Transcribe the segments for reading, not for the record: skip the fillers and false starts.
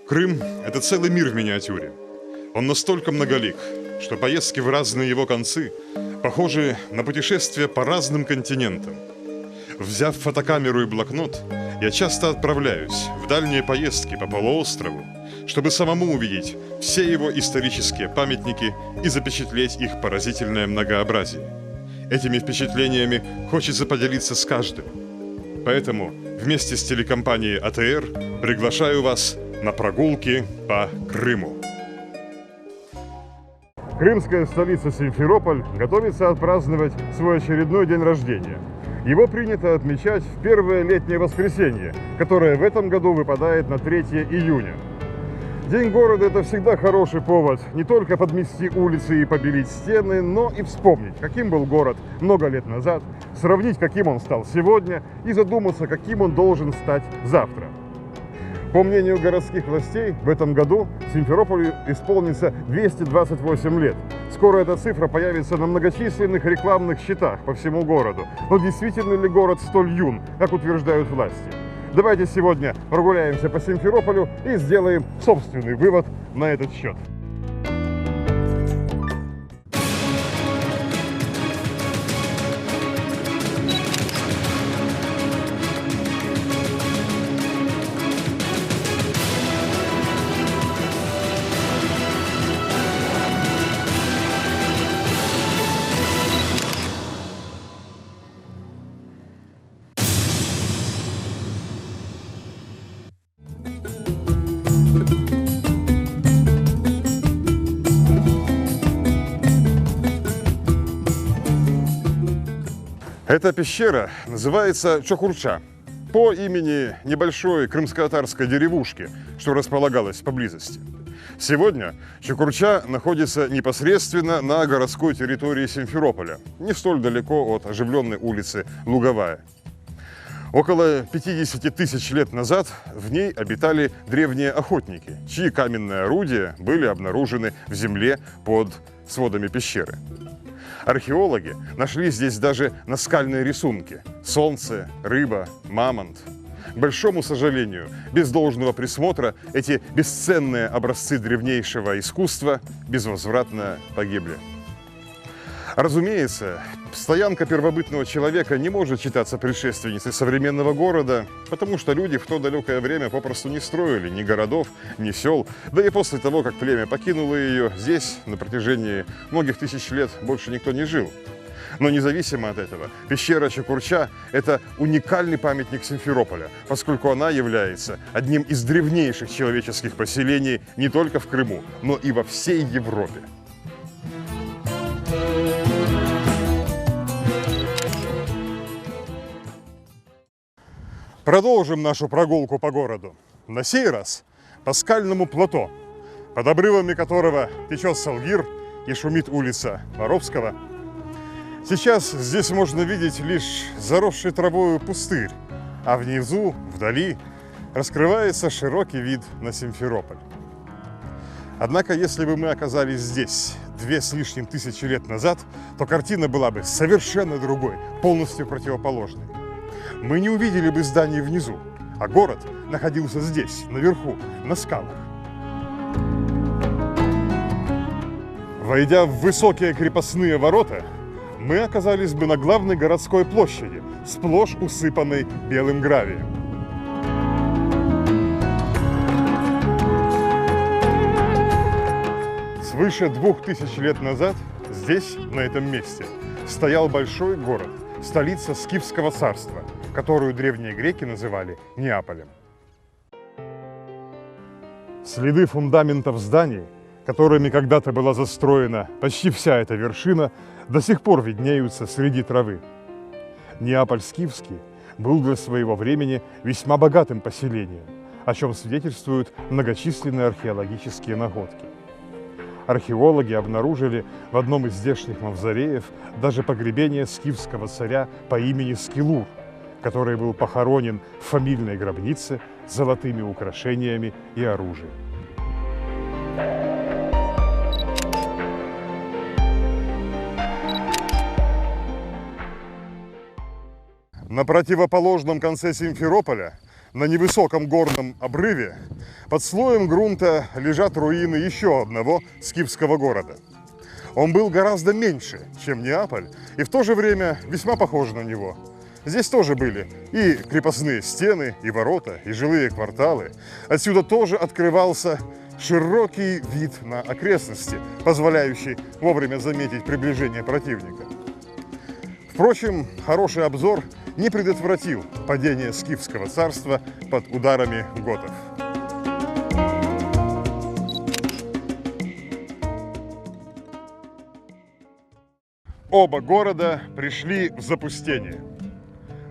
Крым – это целый мир в миниатюре. Он настолько многолик, что поездки в разные его концы похожи на путешествия по разным континентам. Взяв фотокамеру и блокнот, я часто отправляюсь в дальние поездки по полуострову, чтобы самому увидеть все его исторические памятники и запечатлеть их поразительное многообразие. Этими впечатлениями хочется поделиться с каждым. Поэтому вместе с телекомпанией АТР приглашаю вас на прогулки по Крыму. Крымская столица Симферополь готовится отпраздновать свой очередной день рождения. Его принято отмечать в первое летнее воскресенье, которое в этом году выпадает на 3 июня. День города – это всегда хороший повод не только подмести улицы и побелить стены, но и вспомнить, каким был город много лет назад, сравнить, каким он стал сегодня и задуматься, каким он должен стать завтра. По мнению городских властей, в этом году Симферополю исполнится 228 лет. Скоро эта цифра появится на многочисленных рекламных щитах по всему городу. Но действительно ли город столь юн, как утверждают власти? Давайте сегодня прогуляемся по Симферополю и сделаем собственный вывод на этот счет. Эта пещера называется Чокурча по имени небольшой крымско-татарской деревушки, что располагалась поблизости. Сегодня Чокурча находится непосредственно на городской территории Симферополя, не столь далеко от оживленной улицы Луговая. Около 50 тысяч лет назад в ней обитали древние охотники, чьи каменные орудия были обнаружены в земле под сводами пещеры. Археологи нашли здесь даже наскальные рисунки – солнце, рыба, мамонт. К большому сожалению, без должного присмотра эти бесценные образцы древнейшего искусства безвозвратно погибли. Разумеется, стоянка первобытного человека не может считаться предшественницей современного города, потому что люди в то далекое время попросту не строили ни городов, ни сел, да и после того, как племя покинуло ее, здесь на протяжении многих тысяч лет больше никто не жил. Но независимо от этого, пещера Чокурча – это уникальный памятник Симферополя, поскольку она является одним из древнейших человеческих поселений не только в Крыму, но и во всей Европе. Продолжим нашу прогулку по городу. На сей раз по скальному плато, под обрывами которого течет Салгир и шумит улица Воровского. Сейчас здесь можно видеть лишь заросший травою пустырь, а внизу, вдали, раскрывается широкий вид на Симферополь. Однако, если бы мы оказались здесь 2 с лишним тысячи лет назад, то картина была бы совершенно другой, полностью противоположной. Мы не увидели бы зданий внизу, а город находился здесь, наверху, на скалах. Войдя в высокие крепостные ворота, мы оказались бы на главной городской площади, сплошь усыпанной белым гравием. Свыше 2000 лет назад здесь, на этом месте, стоял большой город, столица Скифского царства, которую древние греки называли Неаполем. Следы фундаментов зданий, которыми когда-то была застроена почти вся эта вершина, до сих пор виднеются среди травы. Неаполь Скифский был для своего времени весьма богатым поселением, о чем свидетельствуют многочисленные археологические находки. Археологи обнаружили в одном из здешних мавзолеев даже погребение скифского царя по имени Скилур, который был похоронен в фамильной гробнице с золотыми украшениями и оружием. На противоположном конце Симферополя На невысоком горном обрыве под слоем грунта лежат руины еще одного скифского города. Он был гораздо меньше, чем Неаполь, и в то же время весьма похож на него. Здесь тоже были и крепостные стены, и ворота, и жилые кварталы. Отсюда тоже открывался широкий вид на окрестности, позволяющий вовремя заметить приближение противника. Впрочем, хороший обзор не предотвратил падение скифского царства под ударами готов. Оба города пришли в запустение.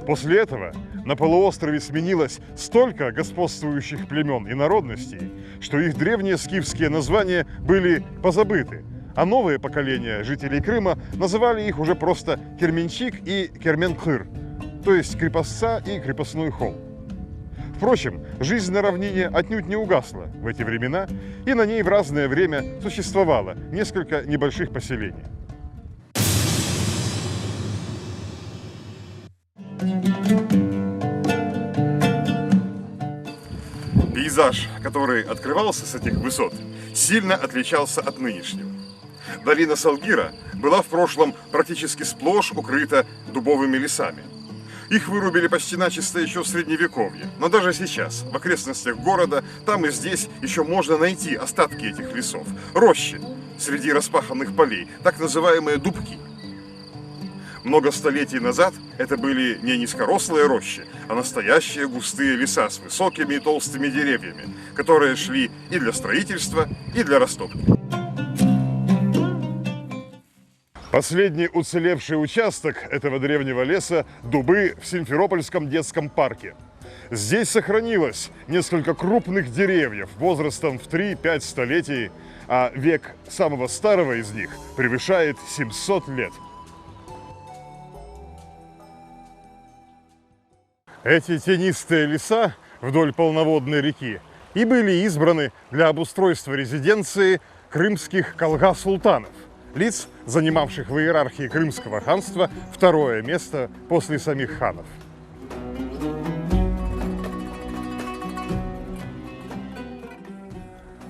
После этого на полуострове сменилось столько господствующих племен и народностей, что их древние скифские названия были позабыты, а новые поколения жителей Крыма называли их уже просто Керменчик и Керменкхыр, то есть крепостца и крепостной холм. Впрочем, жизнь на равнине отнюдь не угасла в эти времена, и на ней в разное время существовало несколько небольших поселений. Пейзаж, который открывался с этих высот, сильно отличался от нынешнего. Долина Салгира была в прошлом практически сплошь укрыта дубовыми лесами. Их вырубили почти начисто еще в Средневековье, но даже сейчас, в окрестностях города, там и здесь еще можно найти остатки этих лесов, рощи среди распаханных полей, так называемые дубки. Много столетий назад это были не низкорослые рощи, а настоящие густые леса с высокими и толстыми деревьями, которые шли и для строительства, и для растопки. Последний уцелевший участок этого древнего леса – дубы в Симферопольском детском парке. Здесь сохранилось несколько крупных деревьев возрастом в 3-5 столетий, а век самого старого из них превышает 700 лет. Эти тенистые леса вдоль полноводной реки и были избраны для обустройства резиденции крымских колга-султанов, лиц, занимавших в иерархии Крымского ханства второе место после самих ханов.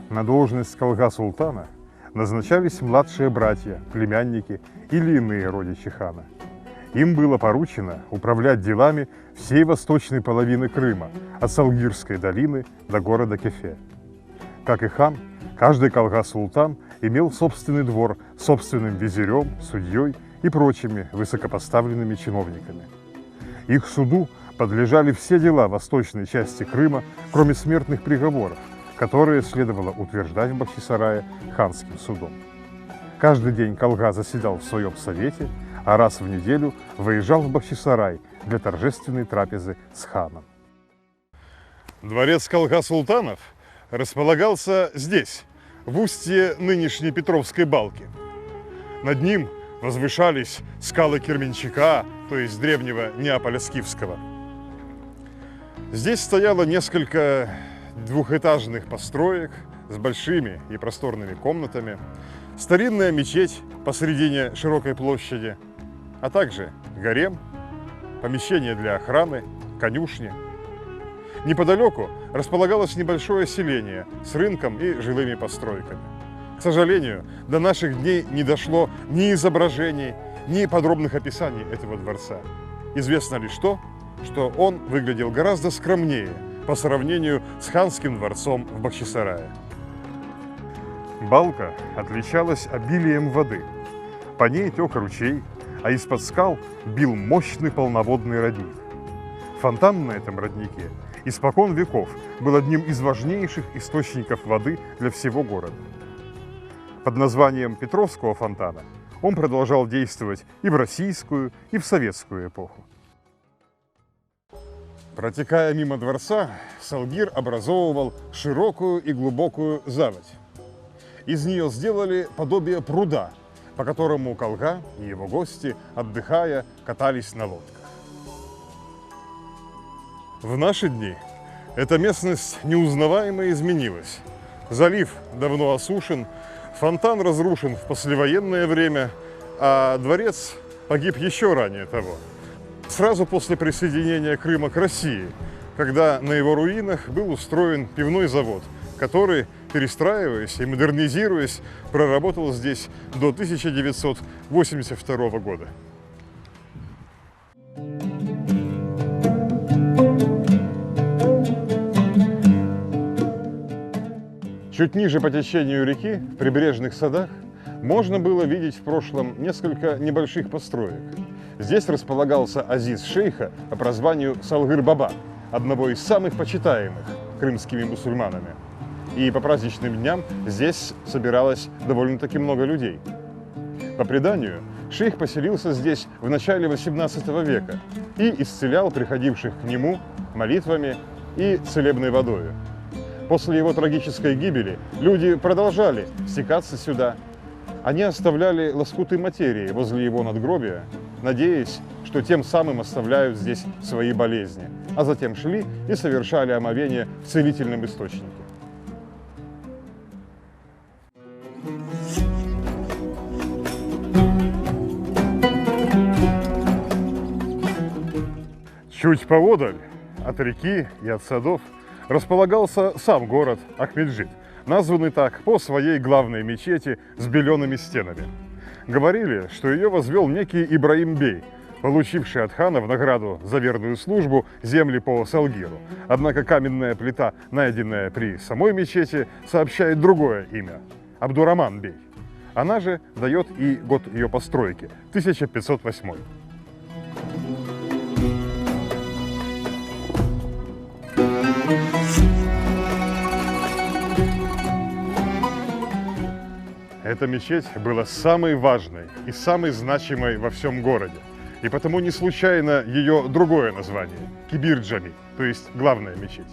На должность колга-султана назначались младшие братья, племянники или иные родичи хана. Им было поручено управлять делами всей восточной половины Крыма, от Салгирской долины до города Кефе. Как и хан, каждый колга-султан имел собственный двор с собственным визирем, судьей и прочими высокопоставленными чиновниками. Их суду подлежали все дела восточной части Крыма, кроме смертных приговоров, которые следовало утверждать в Бахчисарае ханским судом. Каждый день колга заседал в своем совете, а раз в неделю выезжал в Бахчисарай для торжественной трапезы с ханом. Дворец колга-султанов располагался здесь, в устье нынешней Петровской балки. Над ним возвышались скалы Керменчака, то есть древнего Неаполя Скифского. Здесь стояло несколько двухэтажных построек с большими и просторными комнатами, старинная мечеть посредине широкой площади, а также гарем, помещение для охраны, конюшни. Неподалеку располагалось небольшое селение с рынком и жилыми постройками. К сожалению, до наших дней не дошло ни изображений, ни подробных описаний этого дворца. Известно лишь то, что он выглядел гораздо скромнее по сравнению с ханским дворцом в Бахчисарае. Балка отличалась обилием воды. По ней тек ручей, а из-под скал бил мощный полноводный родник. Фонтан на этом роднике испокон веков был одним из важнейших источников воды для всего города. Под названием Петровского фонтана он продолжал действовать и в российскую, и в советскую эпоху. Протекая мимо дворца, Салгир образовывал широкую и глубокую заводь. Из нее сделали подобие пруда, по которому колга и его гости, отдыхая, катались на лодках. В наши дни эта местность неузнаваемо изменилась. Залив давно осушен, фонтан разрушен в послевоенное время, а дворец погиб еще ранее того. Сразу после присоединения Крыма к России когда на его руинах был устроен пивной завод, который, перестраиваясь и модернизируясь, проработал здесь до 1982 года. Чуть ниже по течению реки, в прибрежных садах, можно было видеть в прошлом несколько небольших построек. Здесь располагался азиз шейха по прозванию Салгыр-Баба, одного из самых почитаемых крымскими мусульманами. И по праздничным дням здесь собиралось довольно-таки много людей. По преданию, шейх поселился здесь в начале XVIII века и исцелял приходивших к нему молитвами и целебной водой. После его трагической гибели люди продолжали стекаться сюда. Они оставляли лоскуты материи возле его надгробия, надеясь, что тем самым оставляют здесь свои болезни, а затем шли и совершали омовение в целительном источнике. Чуть поодаль от реки и от садов располагался сам город Ахмеджит, названный так по своей главной мечети с белеными стенами. Говорили, что ее возвел некий Ибраим бей, получивший от хана в награду за верную службу земли по Салгиру. Однако каменная плита, найденная при самой мечети, сообщает другое имя – Абдураман бей. Она же дает и год ее постройки – 1508. Эта мечеть была самой важной и самой значимой во всем городе. И потому не случайно ее другое название – Кибир-Джами, то есть главная мечеть.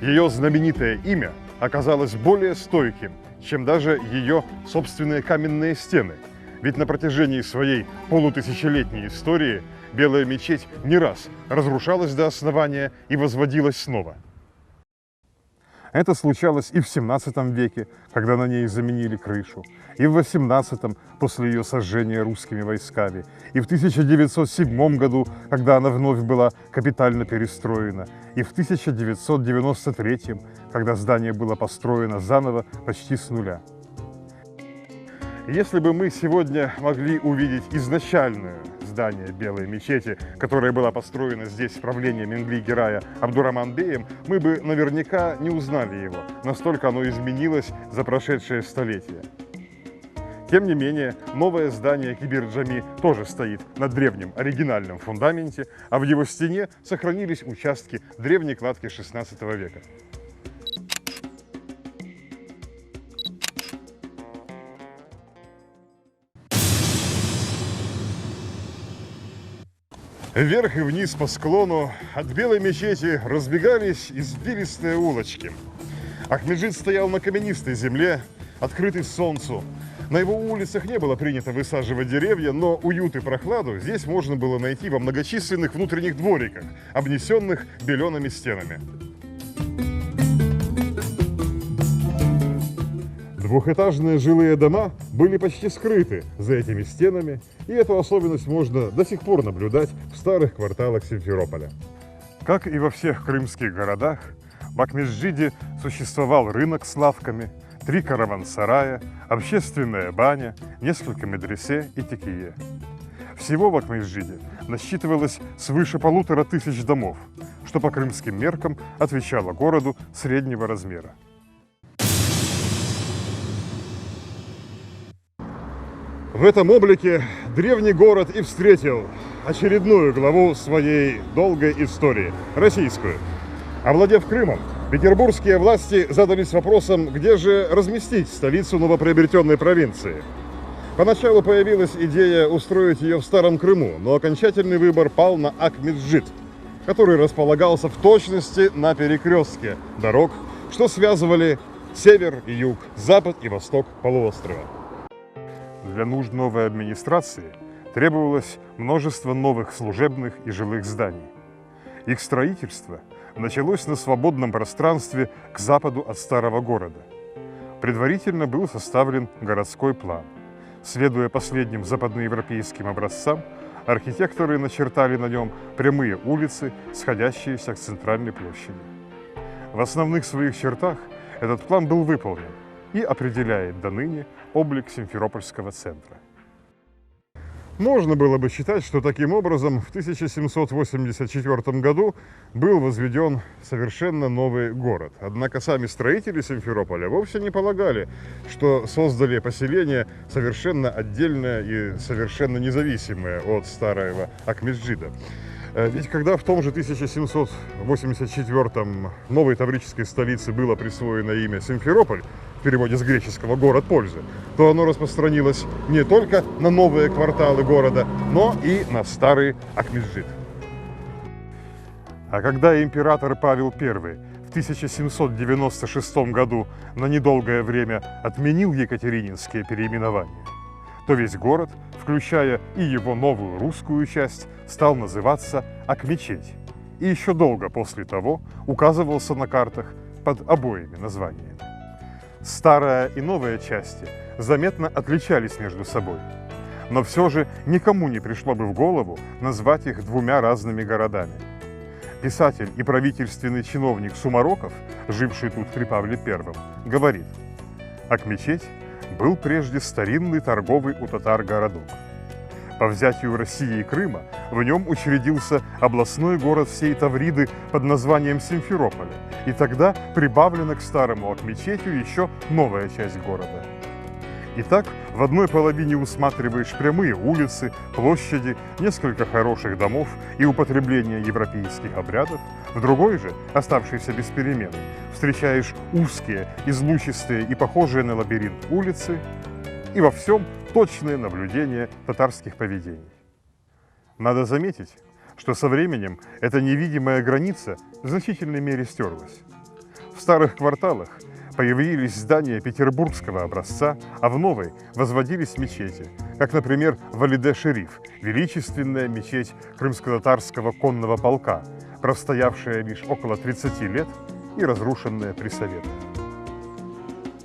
Ее знаменитое имя оказалось более стойким, чем даже ее собственные каменные стены. Ведь на протяжении своей полутысячелетней истории Белая мечеть не раз разрушалась до основания и возводилась снова. Это случалось и в 17 веке, когда на ней заменили крышу, и в 18 после ее сожжения русскими войсками, и в 1907 году, когда она вновь была капитально перестроена, и в 1993, когда здание было построено заново почти с нуля. Если бы мы сегодня могли увидеть изначальное здание Белой мечети, которая была построена здесь в правлении Менгли-Гирая Абдураман-беем, мы бы наверняка не узнали его, настолько оно изменилось за прошедшее столетие. Тем не менее, новое здание Кибир-Джами тоже стоит на древнем оригинальном фундаменте, а в его стене сохранились участки древней кладки XVI века. Вверх и вниз по склону от Белой мечети разбегались извилистые улочки. Ахмеджит стоял на каменистой земле, открытой солнцу. На его улицах не было принято высаживать деревья, но уют и прохладу здесь можно было найти во многочисленных внутренних двориках, обнесенных белеными стенами. Двухэтажные жилые дома были почти скрыты за этими стенами, и эту особенность можно до сих пор наблюдать в старых кварталах Симферополя. Как и во всех крымских городах, в Ахмеджиде существовал рынок с лавками, 3 караван-сарая, общественная баня, несколько медресе и текие. Всего в Ахмеджиде насчитывалось свыше 1500 домов, что по крымским меркам отвечало городу среднего размера. В этом облике древний город и встретил очередную главу своей долгой истории – российскую. Овладев Крымом, петербургские власти задались вопросом, где же разместить столицу новоприобретенной провинции. Поначалу появилась идея устроить ее в Старом Крыму, но окончательный выбор пал на Ахмеджит, который располагался в точности на перекрестке дорог, что связывали север и юг, запад и восток полуострова. Для нужд новой администрации требовалось множество новых служебных и жилых зданий. Их строительство началось на свободном пространстве к западу от старого города. Предварительно был составлен городской план. Следуя последним западноевропейским образцам, архитекторы начертали на нем прямые улицы, сходящиеся к центральной площади. В основных своих чертах этот план был выполнен и определяет до ныне облик Симферопольского центра. Можно было бы считать, что таким образом в 1784 году был возведен совершенно новый город. Однако сами строители Симферополя вовсе не полагали, что создали поселение совершенно отдельное и совершенно независимое от старого Акмеджида. Ведь когда в том же 1784-м новой таврической столице было присвоено имя Симферополь, в переводе с греческого «город пользы», то оно распространилось не только на новые кварталы города, но и на старый Акмеджид. А когда император Павел I в 1796 году на недолгое время отменил екатерининские переименования, то весь город, включая и его новую русскую часть, стал называться Акмечеть, и еще долго после того указывался на картах под обоими названиями. Старая и новая части заметно отличались между собой, но все же никому не пришло бы в голову назвать их двумя разными городами. Писатель и правительственный чиновник Сумароков, живший тут при Павле I, говорит: «Акмечеть был прежде старинный торговый у татар городок. По взятию России и Крыма в нем учредился областной город всей Тавриды под названием Симферополя, и тогда прибавлена к старому Акмечетью еще новая часть города. Итак, в одной половине усматриваешь прямые улицы, площади, несколько хороших домов и употребление европейских обрядов, в другой же, оставшейся без перемен, встречаешь узкие, излучистые и похожие на лабиринт улицы, и во всем точное наблюдение татарских поведений. Надо заметить, что со временем эта невидимая граница в значительной мере стерлась. В старых кварталах появились здания петербургского образца, а в новой возводились мечети, как, например, Валиде-Шериф, величественная мечеть крымско-татарского конного полка, простоявшая лишь около 30 лет и разрушенная при советах.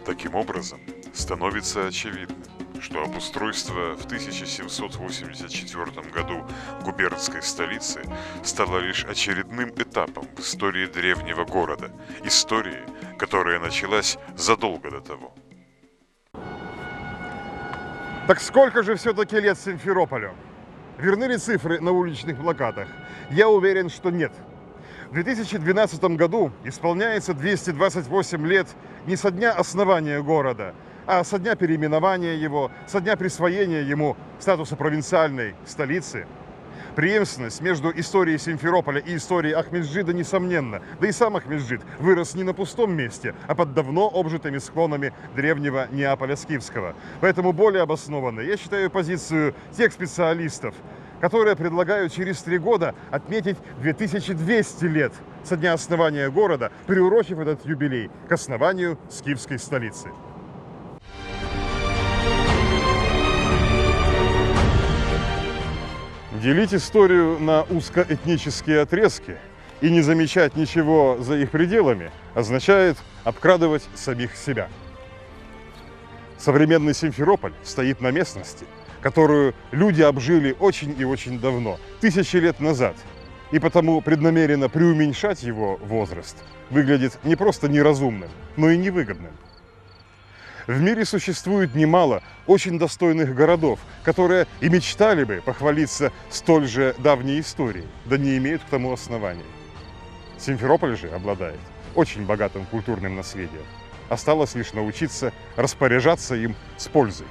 Таким образом, становится очевидным, что обустройство в 1784 году губернской столицы стало лишь очередным этапом в истории древнего города, истории, которая началась задолго до того. Так сколько же все-таки лет Симферополю? Верны ли цифры на уличных плакатах? Я уверен, что нет. В 2012 году исполняется 228 лет не со дня основания города, а со дня переименования его, со дня присвоения ему статуса провинциальной столицы. Преемственность между историей Симферополя и историей Акмеджида несомненна. Да и сам Акмеджид вырос не на пустом месте, а под давно обжитыми склонами древнего Неаполя Скифского. Поэтому более обоснованной я считаю позицию тех специалистов, которые предлагают через 3 года отметить 2200 лет со дня основания города, приурочив этот юбилей к основанию скифской столицы. Делить историю на узкоэтнические отрезки и не замечать ничего за их пределами означает обкрадывать самих себя. Современный Симферополь стоит на местности, которую люди обжили очень и очень давно, тысячи лет назад, и потому преднамеренно преуменьшать его возраст выглядит не просто неразумным, но и невыгодным. В мире существует немало очень достойных городов, которые и мечтали бы похвалиться столь же давней историей, да не имеют к тому оснований. Симферополь же обладает очень богатым культурным наследием. Осталось лишь научиться распоряжаться им с пользой.